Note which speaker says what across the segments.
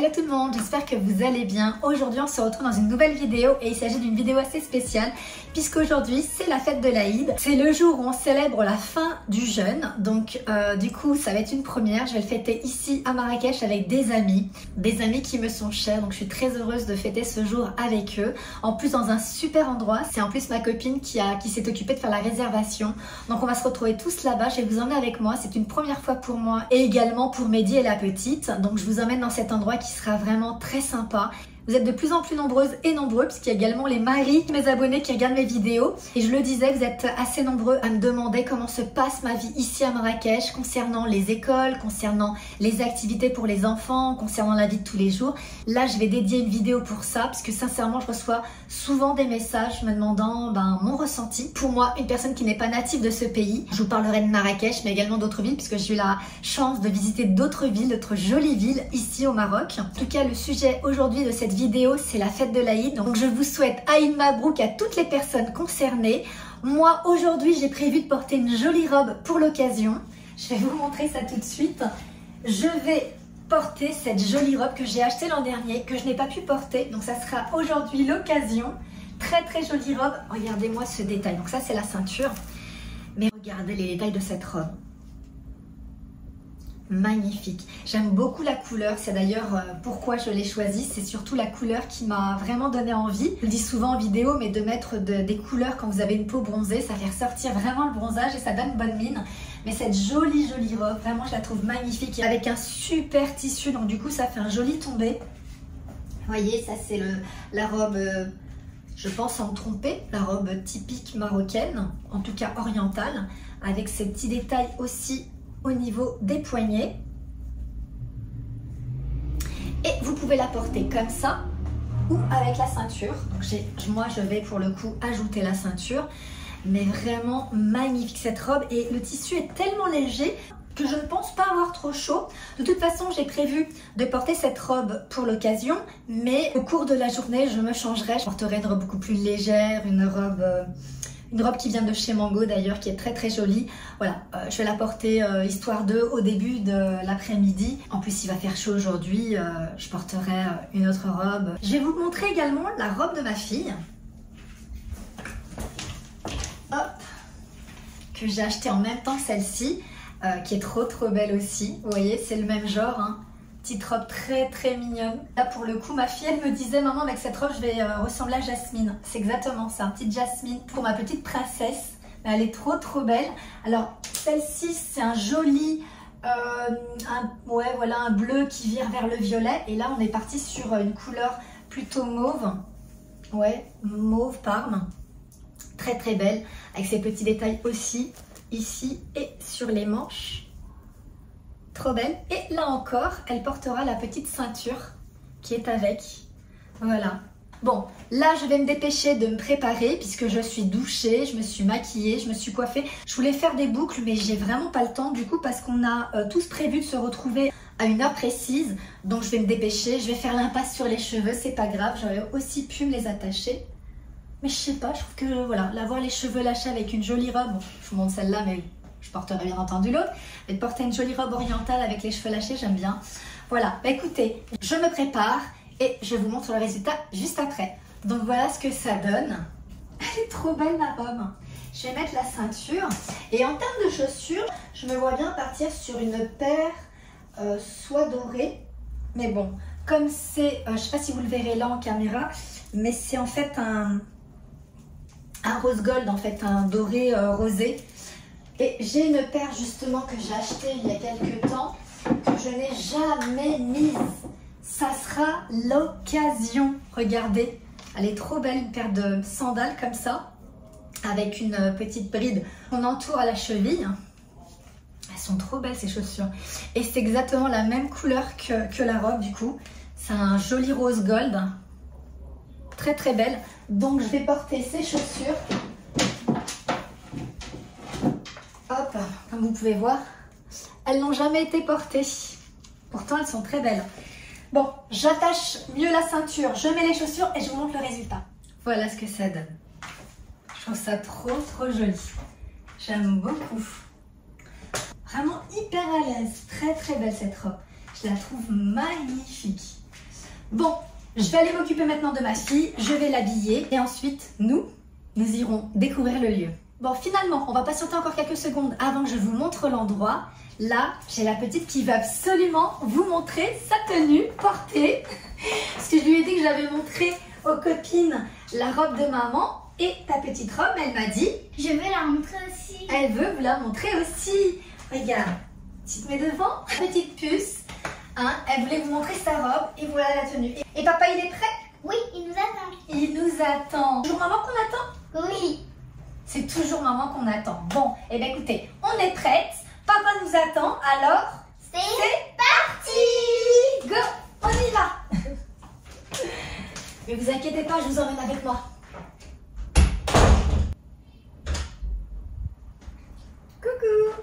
Speaker 1: Hello tout le monde, j'espère que vous allez bien. Aujourd'hui on se retrouve dans une nouvelle vidéo et il s'agit d'une vidéo assez spéciale puisqu'aujourd'hui c'est la fête de l'Aïd. C'est le jour où on célèbre la fin du jeûne, donc du coup ça va être une première. Je vais le fêter ici à Marrakech avec des amis qui me sont chers, donc je suis très heureuse de fêter ce jour avec eux. En plus dans un super endroit, c'est en plus ma copine qui s'est occupée de faire la réservation. Donc on va se retrouver tous là-bas, je vais vous emmener avec moi, c'est une première fois pour moi et également pour Mehdi et la petite. Donc je vous emmène dans cet endroit qui sera vraiment très sympa. Vous êtes de plus en plus nombreuses et nombreux puisqu'il y a également les maris de mes abonnés qui regardent mes vidéos. Et je le disais, vous êtes assez nombreux à me demander comment se passe ma vie ici à Marrakech concernant les écoles, concernant les activités pour les enfants, concernant la vie de tous les jours. Là, je vais dédier une vidéo pour ça parce que sincèrement, je reçois souvent des messages me demandant mon ressenti. Pour moi, une personne qui n'est pas native de ce pays, je vous parlerai de Marrakech mais également d'autres villes puisque j'ai eu la chance de visiter d'autres villes, d'autres jolies villes ici au Maroc. En tout cas, le sujet aujourd'hui de cette vidéo, c'est la fête de l'Aïd. Donc je vous souhaite Aïd Mabrouk à toutes les personnes concernées. Moi, aujourd'hui, j'ai prévu de porter une jolie robe pour l'occasion. Je vais vous montrer ça tout de suite. Je vais porter cette jolie robe que j'ai achetée l'an dernier, que je n'ai pas pu porter. Donc ça sera aujourd'hui l'occasion. Très très jolie robe. Regardez-moi ce détail. Donc ça, c'est la ceinture. Mais regardez les détails de cette robe. Magnifique. J'aime beaucoup la couleur, c'est d'ailleurs pourquoi je l'ai choisie, c'est surtout la couleur qui m'a vraiment donné envie. Je le dis souvent en vidéo, mais de mettre des couleurs quand vous avez une peau bronzée, ça fait ressortir vraiment le bronzage et ça donne bonne mine. Mais cette jolie robe, vraiment je la trouve magnifique avec un super tissu, donc du coup ça fait un joli tombé. Vous voyez, ça c'est la robe, je pense sans me tromper, la robe typique marocaine, en tout cas orientale, avec ces petits détails aussi au niveau des poignets. Et vous pouvez la porter comme ça ou avec la ceinture. Donc moi je vais pour le coup ajouter la ceinture, mais vraiment magnifique cette robe et le tissu est tellement léger que je ne pense pas avoir trop chaud. De toute façon, j'ai prévu de porter cette robe pour l'occasion, mais au cours de la journée je me changerai, je porterai une robe beaucoup plus légère, une robe qui vient de chez Mango d'ailleurs, qui est très très jolie. Voilà, je vais la porter histoire de au début de l'après-midi. En plus, il va faire chaud aujourd'hui, je porterai une autre robe. Je vais vous montrer également la robe de ma fille. Hop, que j'ai acheté en même temps que celle-ci, qui est trop belle aussi. Vous voyez, c'est le même genre, hein. Petite robe très très mignonne. Là pour le coup ma fille elle me disait maman avec cette robe je vais ressembler à Jasmine. C'est exactement ça, petite Jasmine pour ma petite princesse. Mais elle est trop belle. Alors celle-ci c'est un joli un bleu qui vire vers le violet. Et là on est parti sur une couleur plutôt mauve. Ouais, mauve parme. Très très belle avec ses petits détails aussi ici et sur les manches. Trop belle. Et là encore, elle portera la petite ceinture qui est avec. Voilà. Bon, là, je vais me dépêcher de me préparer puisque je suis douchée, je me suis maquillée, je me suis coiffée. Je voulais faire des boucles, mais j'ai vraiment pas le temps du coup parce qu'on a tous prévu de se retrouver à une heure précise. Donc, je vais me dépêcher. Je vais faire l'impasse sur les cheveux, c'est pas grave. J'aurais aussi pu me les attacher. Mais je sais pas, je trouve que voilà, l'avoir les cheveux lâchés avec une jolie robe. Bon, je vous montre celle-là, mais je porterai bien entendu l'autre. Et de porter une jolie robe orientale avec les cheveux lâchés, j'aime bien. Voilà, écoutez, je me prépare et je vous montre le résultat juste après. Donc voilà ce que ça donne. Elle est trop belle ma robe. Je vais mettre la ceinture. Et en termes de chaussures, je me vois bien partir sur une paire soie dorée. Mais bon, comme c'est, je ne sais pas si vous le verrez là en caméra, mais c'est en fait un rose gold, en fait, un doré rosé. Et j'ai une paire justement que j'ai achetée il y a quelques temps, que je n'ai jamais mise. Ça sera l'occasion. Regardez, elle est trop belle, une paire de sandales comme ça, avec une petite bride qu'on entoure à la cheville. Elles sont trop belles ces chaussures. Et c'est exactement la même couleur que la robe du coup. C'est un joli rose gold. Très très belle. Donc je vais porter ces chaussures. Hop, comme vous pouvez voir, elles n'ont jamais été portées. Pourtant, elles sont très belles. Bon, j'attache mieux la ceinture, je mets les chaussures et je vous montre le résultat. Voilà ce que ça donne. Je trouve ça trop joli. J'aime beaucoup. Vraiment hyper à l'aise. Très très belle cette robe. Je la trouve magnifique. Bon, je vais aller m'occuper maintenant de ma fille, je vais l'habiller et ensuite nous irons découvrir le lieu. Bon, finalement, on va patienter encore quelques secondes avant que je vous montre l'endroit. Là, j'ai la petite qui va absolument vous montrer sa tenue portée. Parce que je lui ai dit que j'avais montré aux copines la robe de maman. Et ta petite robe, elle m'a dit...
Speaker 2: Je veux la montrer aussi.
Speaker 1: Elle veut vous la montrer aussi. Regarde, tu te mets devant, petite puce. Hein, elle voulait vous montrer sa robe et voilà la tenue. Et papa, il est prêt?
Speaker 2: Oui, il nous attend.
Speaker 1: Il nous attend. Toujours maman qu'on attend?
Speaker 2: Oui.
Speaker 1: C'est toujours maman qu'on attend. Bon, et bien écoutez, on est prête. Papa nous attend, alors
Speaker 2: C'est parti.
Speaker 1: Go, on y va. Mais vous inquiétez pas, je vous emmène avec moi. Coucou.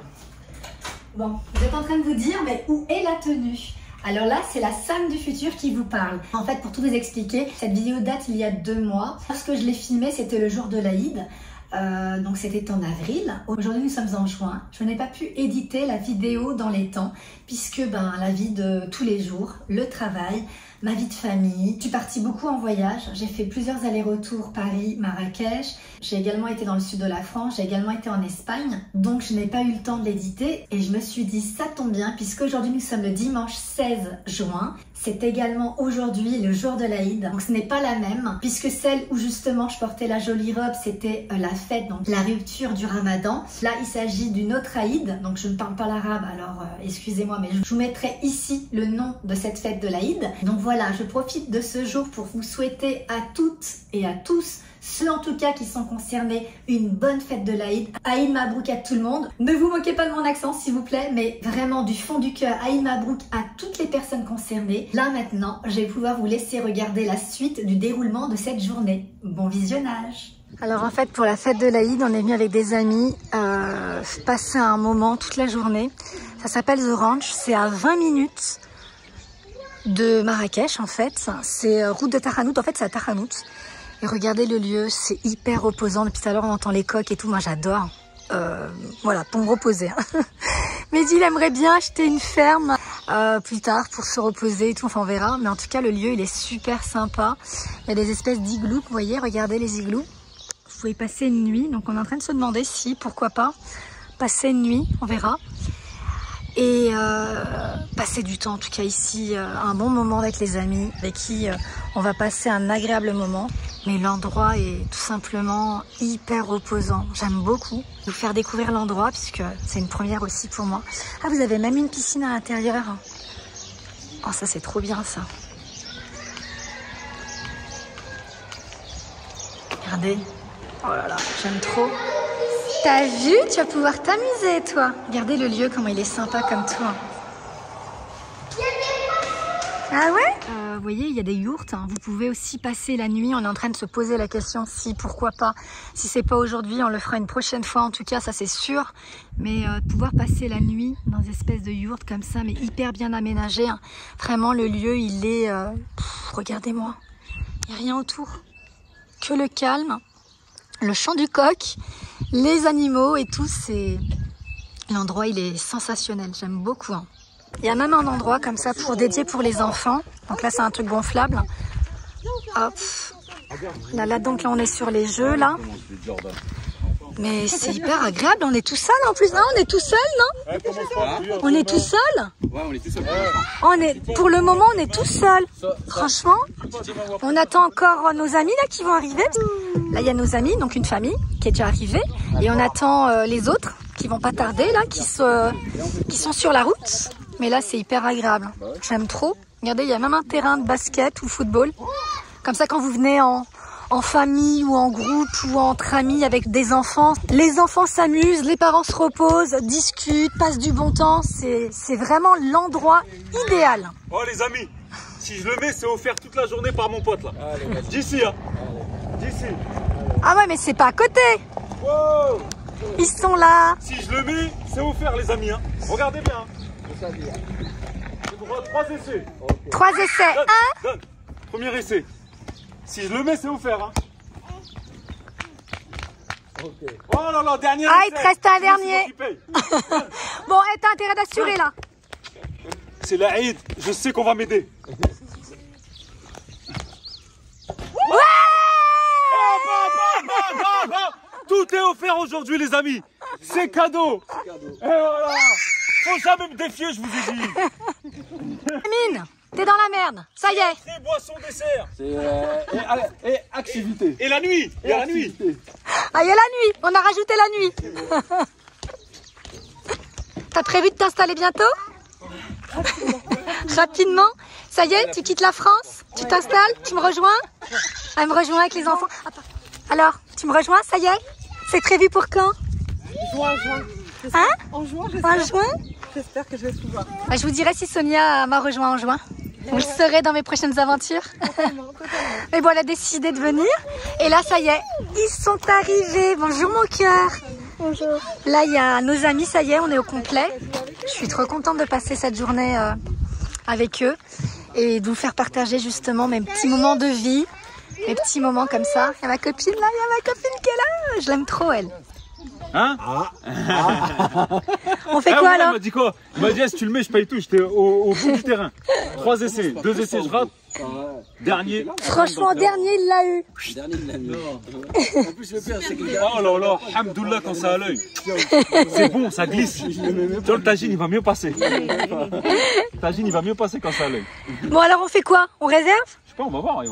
Speaker 1: Bon, vous êtes en train de vous dire, mais où est la tenue? Alors là, c'est la Sam du futur qui vous parle. En fait, pour tout vous expliquer, cette vidéo date il y a 2 mois. Lorsque je l'ai filmée, c'était le jour de l'Aïd. Donc c'était en avril. Aujourd'hui nous sommes en juin. Je n'ai pas pu éditer la vidéo dans les temps puisque la vie de tous les jours, le travail, ma vie de famille. Je suis partie beaucoup en voyage. J'ai fait plusieurs allers-retours Paris, Marrakech. J'ai également été dans le sud de la France. J'ai également été en Espagne. Donc je n'ai pas eu le temps de l'éditer et je me suis dit ça tombe bien puisque aujourd'hui nous sommes le dimanche 16 juin. C'est également aujourd'hui le jour de l'Aïd. Donc ce n'est pas la même puisque celle où justement je portais la jolie robe c'était la fête, donc la rupture du Ramadan. Là il s'agit d'une autre Aïd. Donc je ne parle pas l'arabe alors excusez-moi mais je vous mettrai ici le nom de cette fête de l'Aïd. Donc voilà, je profite de ce jour pour vous souhaiter à toutes et à tous, ceux en tout cas qui sont concernés, une bonne fête de l'Aïd. Aïd Mabrouk à tout le monde. Ne vous moquez pas de mon accent s'il vous plaît, mais vraiment du fond du cœur, Aïd Mabrouk à toutes les personnes concernées. Là maintenant, je vais pouvoir vous laisser regarder la suite du déroulement de cette journée. Bon visionnage. Alors en fait pour la fête de l'Aïd, on est venu avec des amis passer un moment toute la journée. Ça s'appelle The Ranch, c'est à 20 minutes de Marrakech en fait. C'est route de Tahanout, en fait c'est à Tahanout. Et regardez le lieu, c'est hyper reposant. Depuis tout à l'heure, on entend les coqs et tout. Moi, j'adore. Voilà, pour me reposer. Mehdi, il aimerait bien acheter une ferme plus tard pour se reposer et tout. Enfin, on verra. Mais en tout cas, le lieu, il est super sympa. Il y a des espèces d'iglous. Vous voyez, regardez les iglous. Vous pouvez y passer une nuit. Donc, on est en train de se demander si, pourquoi pas, passer une nuit. On verra. Et passer du temps, en tout cas ici, un bon moment avec les amis avec qui on va passer un agréable moment. Mais l'endroit est tout simplement hyper reposant. J'aime beaucoup vous faire découvrir l'endroit puisque c'est une première aussi pour moi. Ah, vous avez même une piscine à l'intérieur. Oh, ça c'est trop bien ça. Regardez. Oh là là, j'aime trop. T'as vu? Tu vas pouvoir t'amuser, toi. Regardez le lieu, comment il est sympa comme toi. Ah ouais? Vous voyez, il y a des yourtes. Hein. Vous pouvez aussi passer la nuit. On est en train de se poser la question si, pourquoi pas. Si c'est pas aujourd'hui, on le fera une prochaine fois. En tout cas, ça c'est sûr. Mais pouvoir passer la nuit dans des espèces de yourtes comme ça, mais hyper bien aménagé. Hein. Vraiment, le lieu, il est... regardez-moi. Il n'y a rien autour. Que le calme. Le chant du coq. Les animaux et tout, c'est... L'endroit, il est sensationnel. J'aime beaucoup. Hein. Il y a même un endroit comme ça pour dédié pour les enfants. Donc là, c'est un truc gonflable. Hop. Là, donc là, on est sur les jeux, là. Mais c'est hyper agréable. On est tout seul en plus. Non, on est tout seul, non? On est tout seul?
Speaker 3: Ouais, on est tout seul.
Speaker 1: Pour le moment, on est tout seul. Franchement, on attend encore nos amis là qui vont arriver. Là, il y a nos amis, donc une famille qui est déjà arrivée. Et on attend les autres qui vont pas tarder, là, qui sont sur la route. Mais là, c'est hyper agréable. J'aime trop. Regardez, il y a même un terrain de basket ou football. Comme ça, quand vous venez en famille ou en groupe ou entre amis avec des enfants, les enfants s'amusent, les parents se reposent, discutent, passent du bon temps. C'est vraiment l'endroit idéal.
Speaker 4: Oh les amis, si je le mets, c'est offert toute la journée par mon pote là. D'ici, hein. D'ici.
Speaker 1: Ah ouais, mais c'est pas à côté.
Speaker 4: Wow.
Speaker 1: Ils sont là.
Speaker 4: Si je le mets, c'est offert les amis. Hein. Regardez bien. J'ai droit à 3 essais.
Speaker 1: 3 essais.
Speaker 4: Donne. Premier essai. Si je le mets, c'est offert. Hein. Oh là là, dernier essai.
Speaker 1: Ah, il te reste un dernier. Bon, t'as intérêt d'assurer là.
Speaker 4: C'est l'Aïd, je sais qu'on va m'aider. Tout est offert aujourd'hui, les amis. C'est cadeau. Et voilà. Faut jamais me défier, je vous ai dit.
Speaker 1: Mine, t'es dans la merde. Ça y est.
Speaker 4: Entrée, boisson, dessert.
Speaker 3: Et activité.
Speaker 4: Et la nuit. Il y a la nuit.
Speaker 1: Ah, il y a la nuit. On a rajouté la nuit. T'as prévu de t'installer bientôt? Rapidement. Ça y est, tu quittes la France? Tu t'installes? Tu me rejoins? Elle me rejoint avec les enfants. Alors, tu me rejoins? Ça y est? C'est prévu pour quand?
Speaker 5: Juin.
Speaker 1: Hein?
Speaker 5: En juin,
Speaker 1: En juin?
Speaker 5: j'espère que je vais pouvoir.
Speaker 1: Bah, je vous dirai si Sonia m'a rejoint en juin. Vous le saurez dans mes prochaines aventures. Mais bon, elle a décidé de venir. Et là, ça y est, ils sont arrivés. Bonjour mon cœur.
Speaker 2: Bonjour.
Speaker 1: Là, il y a nos amis, ça y est, on est au complet. Je suis trop contente de passer cette journée avec eux et de vous faire partager justement mes petits moments de vie, mes petits moments comme ça. Il y a ma copine là, il y a ma copine qui est là. Je l'aime trop, elle.
Speaker 4: Hein?
Speaker 1: On fait
Speaker 4: Ah,
Speaker 1: quoi
Speaker 4: ouais,
Speaker 1: alors?
Speaker 4: il m'a dit quoi? Il m'a dit, si tu le mets, je paye tout. J'étais au bout du terrain. 3 essais, 2 essais, je rate. Dernier.
Speaker 1: Franchement, dernier, il l'a eu.
Speaker 3: Dernier de l'année. En plus, le pire, c'est qu'il
Speaker 4: Oh là là, hamdoullah quand ça a l'œil. C'est bon, ça glisse. Tu vois, le tagine, il va mieux passer. Le tagine, il va mieux passer quand ça a l'œil.
Speaker 1: Bon, alors on fait quoi? On réserve?
Speaker 4: Je sais pas, on va voir.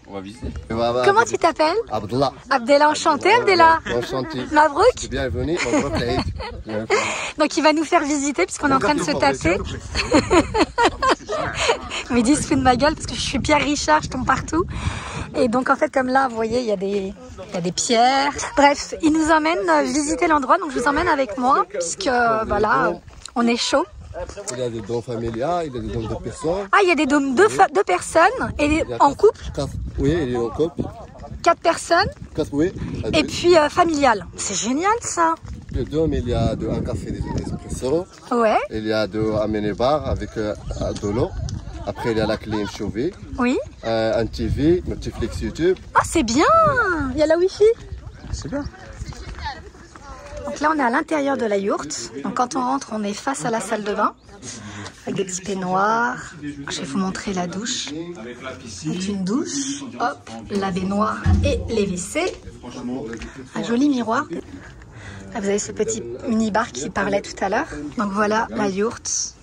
Speaker 4: On va visiter.
Speaker 1: Comment tu t'appelles?
Speaker 6: Abdullah,
Speaker 1: Abdella, enchanté Abdella.
Speaker 6: enchanté.
Speaker 1: Mabrouk.
Speaker 6: Bienvenue, Mabrouk Aïd.
Speaker 1: Donc il va nous faire visiter puisqu'on est en train de se tasser. Mais dis, se fout de ma gueule parce que je suis Pierre Richard, je tombe partout. Et donc en fait comme là, vous voyez, il y a des pierres. Bref, il nous emmène visiter l'endroit, donc je vous emmène avec moi puisque voilà, on est chaud.
Speaker 6: Il y a des dons familiales, il y a des dons de personnes.
Speaker 1: Ah, il y a des dômes deux personnes et en couple,
Speaker 6: Oui, il est en couple.
Speaker 1: 4 personnes
Speaker 6: Oui.
Speaker 1: et puis familial. C'est génial ça.
Speaker 6: Le dôme, il y a un café des espresso.
Speaker 1: Ouais,
Speaker 6: Il y a un mini-bar avec de l'eau. Après, il y a la clim chauffée.
Speaker 1: oui.
Speaker 6: Un TV, Netflix, YouTube.
Speaker 1: Ah, c'est bien. Il y a la wifi.
Speaker 6: C'est bien.
Speaker 1: Donc là, on est à l'intérieur de la yourte. Donc quand on rentre, on est face à la salle de bain. Avec des petits peignoirs. Je vais vous montrer la douche. C'est une douche. Hop, la baignoire et les WC. Un joli miroir. Là, vous avez ce petit mini-bar qui parlait tout à l'heure. Donc voilà la yourte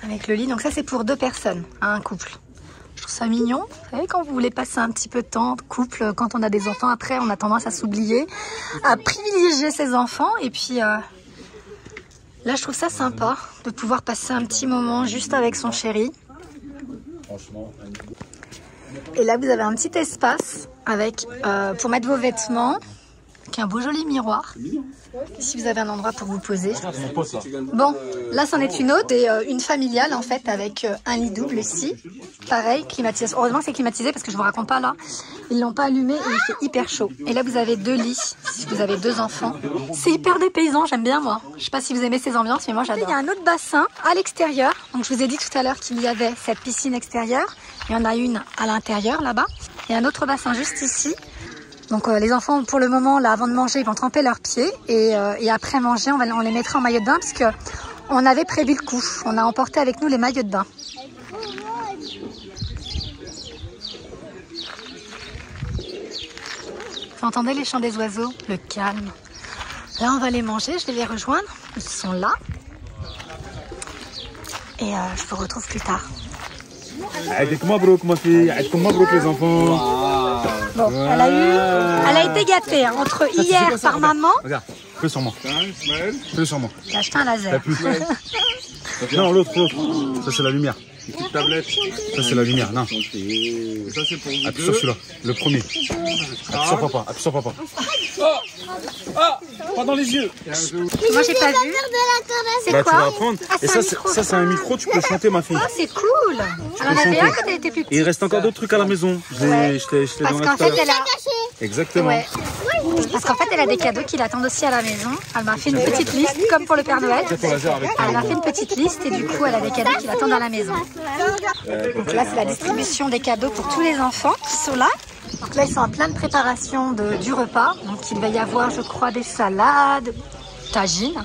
Speaker 1: avec le lit. Donc ça, c'est pour 2 personnes, un couple. Je trouve ça mignon. Vous savez, quand vous voulez passer un petit peu de temps de couple, quand on a des enfants, après, on a tendance à s'oublier, à privilégier ses enfants. Et puis là, je trouve ça sympa de pouvoir passer un petit moment juste avec son chéri. Et là, vous avez un petit espace avec pour mettre vos vêtements, avec un beau joli miroir. Ici, vous avez un endroit pour vous poser. Bon, là, c'en est une autre et une familiale en fait avec un lit double ici. Pareil, climatisation. Heureusement que c'est climatisé parce que je vous raconte pas là. Ils l'ont pas allumé et il fait hyper chaud. Et là, vous avez 2 lits si vous avez 2 enfants. C'est hyper dépaysant, j'aime bien moi. Je sais pas si vous aimez ces ambiances, mais moi j'adore. Il y a un autre bassin à l'extérieur. Donc je vous ai dit tout à l'heure qu'il y avait cette piscine extérieure. Il y en a une à l'intérieur là-bas. Et un autre bassin juste ici. Donc les enfants, pour le moment, là, avant de manger, ils vont tremper leurs pieds. Et après manger, on les mettra en maillot de bain parce que on avait prévu le coup. On a emporté avec nous les maillots de bain. Vous entendez les chants des oiseaux? Le calme. Là, on va les manger. Je vais les rejoindre. Ils sont là. Et je vous retrouve plus tard.
Speaker 4: Aïdik Mabrouk, ma fille. Aïdik Mabrouk, les enfants.
Speaker 1: Bon, elle a été gâtée hein, entre hier par maman.
Speaker 4: Regarde, fais sur moi. Fais sur moi.
Speaker 1: J'ai acheté un laser.
Speaker 4: Non, l'autre. Ça, c'est la lumière. Une petite tablette. Ça, c'est la lumière. Non. Ça, c'est pour vous. Appuie sur celui-là. Le premier. Appuie sur papa. Appuie sur papa. Ah, pas dans les yeux.
Speaker 1: Moi, j'ai pas vu. C'est
Speaker 4: Bah,
Speaker 1: quoi?
Speaker 4: tu vas apprendre.
Speaker 1: Ah,
Speaker 4: Et ça, c'est un micro. Tu peux chanter, ma fille.
Speaker 1: Oh, c'est cool. On en avait un quand elle était plus petite.
Speaker 4: Et il reste encore d'autres trucs à la maison. Je t'ai
Speaker 1: Parce
Speaker 4: donné
Speaker 1: qu'en
Speaker 4: tout à
Speaker 1: fait,
Speaker 4: l'heure.
Speaker 1: elle a...
Speaker 4: Exactement.
Speaker 1: Ouais. Parce qu'en fait, elle a des cadeaux qui l'attendent aussi à la maison. Elle m'a fait une petite liste, comme pour le Père Noël. Elle m'a fait une petite liste et du coup, elle a des cadeaux qui l'attendent à la maison. Donc là, c'est la distribution des cadeaux pour tous les enfants qui sont là. Donc là, ils sont en pleine préparation du repas. Donc il va y avoir, je crois, des salades, tagine.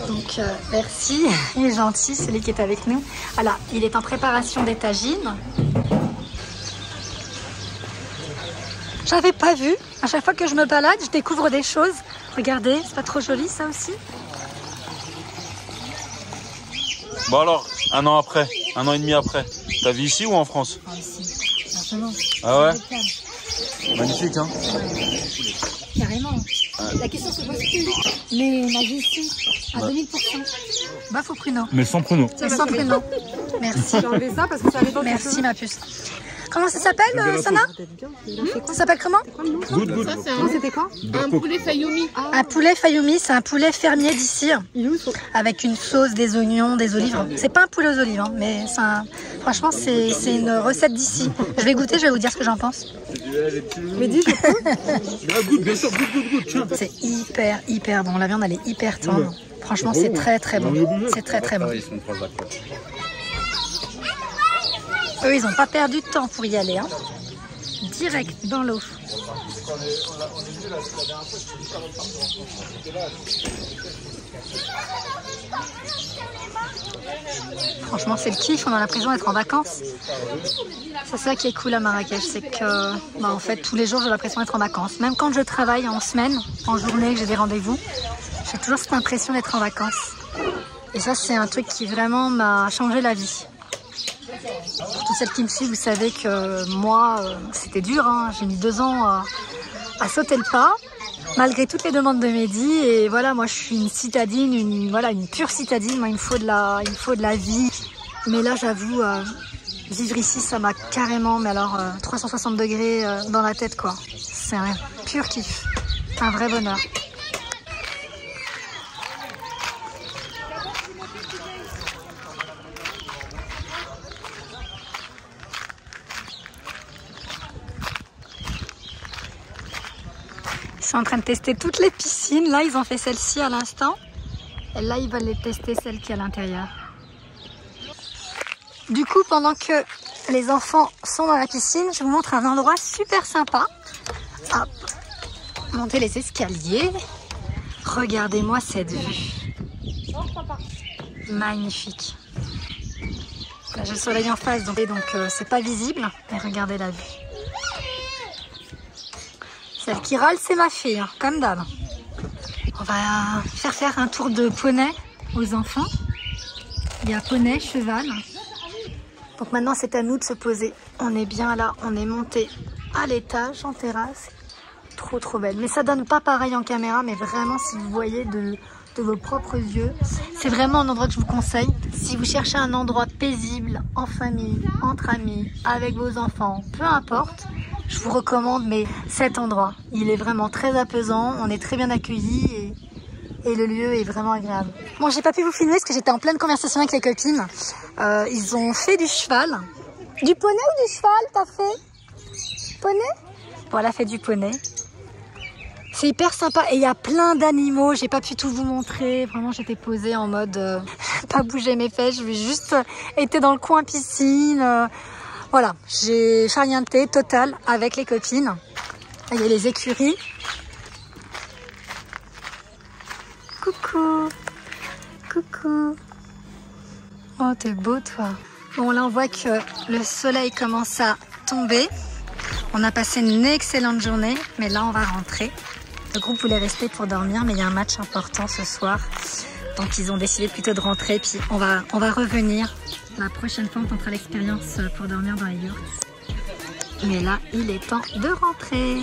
Speaker 1: Donc merci, il est gentil, celui qui est avec nous. Voilà, il est en préparation des tagines. J'avais pas vu. À chaque fois que je me balade, je découvre des choses. Regardez, c'est pas trop joli ça aussi?
Speaker 4: Bon alors, 1 an après, 1 an et demi après, t'as vu ici ou en France?
Speaker 1: Ah, ici, largement.
Speaker 4: Ah ouais? Magnifique, hein?
Speaker 1: Carrément. La question se pose plus. Mais on a vu ici, à 2000%. Baf au pruneau.
Speaker 4: Mais sans pruneau.
Speaker 1: Mais sans pruneau. Merci.
Speaker 5: J'ai enlevé ça parce que ça allait dans tes
Speaker 1: Merci
Speaker 5: cheveux.
Speaker 1: ma puce. Comment ça s'appelle, Sana? Ça s'appelle comment?
Speaker 4: Good, good.
Speaker 5: Non, c'était quoi?
Speaker 7: Un poulet Fayoumi.
Speaker 1: Un poulet Fayoumi, c'est un poulet fermier d'ici,
Speaker 5: Il est où son...
Speaker 1: avec une sauce, des oignons, des olives. C'est pas un poulet aux olives, hein, mais c'est franchement, c'est une recette d'ici. Je vais goûter, je vais vous dire ce que j'en pense.
Speaker 5: Mais dis, je peux.
Speaker 4: Good, bien sûr, good, tiens.
Speaker 1: C'est hyper bon. La viande, elle est hyper tendre. Franchement, c'est très bon. C'est très bon.
Speaker 4: Ils sont proches d'accord.
Speaker 1: Eux, ils n'ont pas perdu de temps pour y aller. Hein. Direct dans l'eau. Franchement, c'est le kiff. On a l'impression d'être en vacances. C'est ça qui est cool à Marrakech. C'est que, en fait, tous les jours, j'ai l'impression d'être en vacances. Même quand je travaille en semaine, en journée, que j'ai des rendez-vous, j'ai toujours cette impression d'être en vacances. Et ça, c'est un truc qui vraiment m'a changé la vie. Pour toutes celles qui me suivent, vous savez que moi, c'était dur. Hein. J'ai mis 2 ans à sauter le pas, malgré toutes les demandes de Mehdi. Et voilà, moi, je suis une citadine, une pure citadine. Moi, il me faut de la vie. Mais là, j'avoue, vivre ici, ça m'a carrément, 360 degrés dans la tête, quoi. C'est un pur kiff, un vrai bonheur. Ils sont en train de tester toutes les piscines. Là, ils ont fait celle-ci à l'instant. Et là, ils veulent les tester, celle qui est à l'intérieur. Du coup, pendant que les enfants sont dans la piscine, je vous montre un endroit super sympa. Hop. Montez les escaliers. Regardez-moi cette vue. Magnifique. Là, j'ai le soleil en face, donc c'est pas visible. Mais regardez la vue. Celle qui râle, c'est ma fille, hein, comme d'hab. On va faire un tour de poney aux enfants. Il y a poney, cheval. Donc maintenant, c'est à nous de se poser. On est bien là, on est monté à l'étage, en terrasse. Trop belle. Mais ça donne pas pareil en caméra, mais vraiment, si vous voyez de vos propres yeux, c'est vraiment un endroit que je vous conseille. Si vous cherchez un endroit paisible, en famille, entre amis, avec vos enfants, peu importe, je vous recommande cet endroit. Il est vraiment très apaisant, on est très bien accueillis et le lieu est vraiment agréable. Bon, j'ai pas pu vous filmer parce que j'étais en pleine conversation avec les copines. Ils ont fait du cheval. Du poney ou du cheval t'as fait? Poney? Bon, elle a fait du poney. C'est hyper sympa et il y a plein d'animaux. J'ai pas pu tout vous montrer. Vraiment, j'étais posée en mode pas bouger mes fesses. J'ai juste été dans le coin piscine. Voilà, j'ai farniente totale avec les copines. Il y a les écuries. Coucou. Coucou. Oh, t'es beau, toi. Bon, là, on voit que le soleil commence à tomber. On a passé une excellente journée, mais là, on va rentrer. Le groupe voulait rester pour dormir, mais il y a un match important ce soir. Donc, ils ont décidé plutôt de rentrer. Puis, on va revenir. La prochaine fois, on tentera l'expérience pour dormir dans les yurts. Mais là, il est temps de rentrer.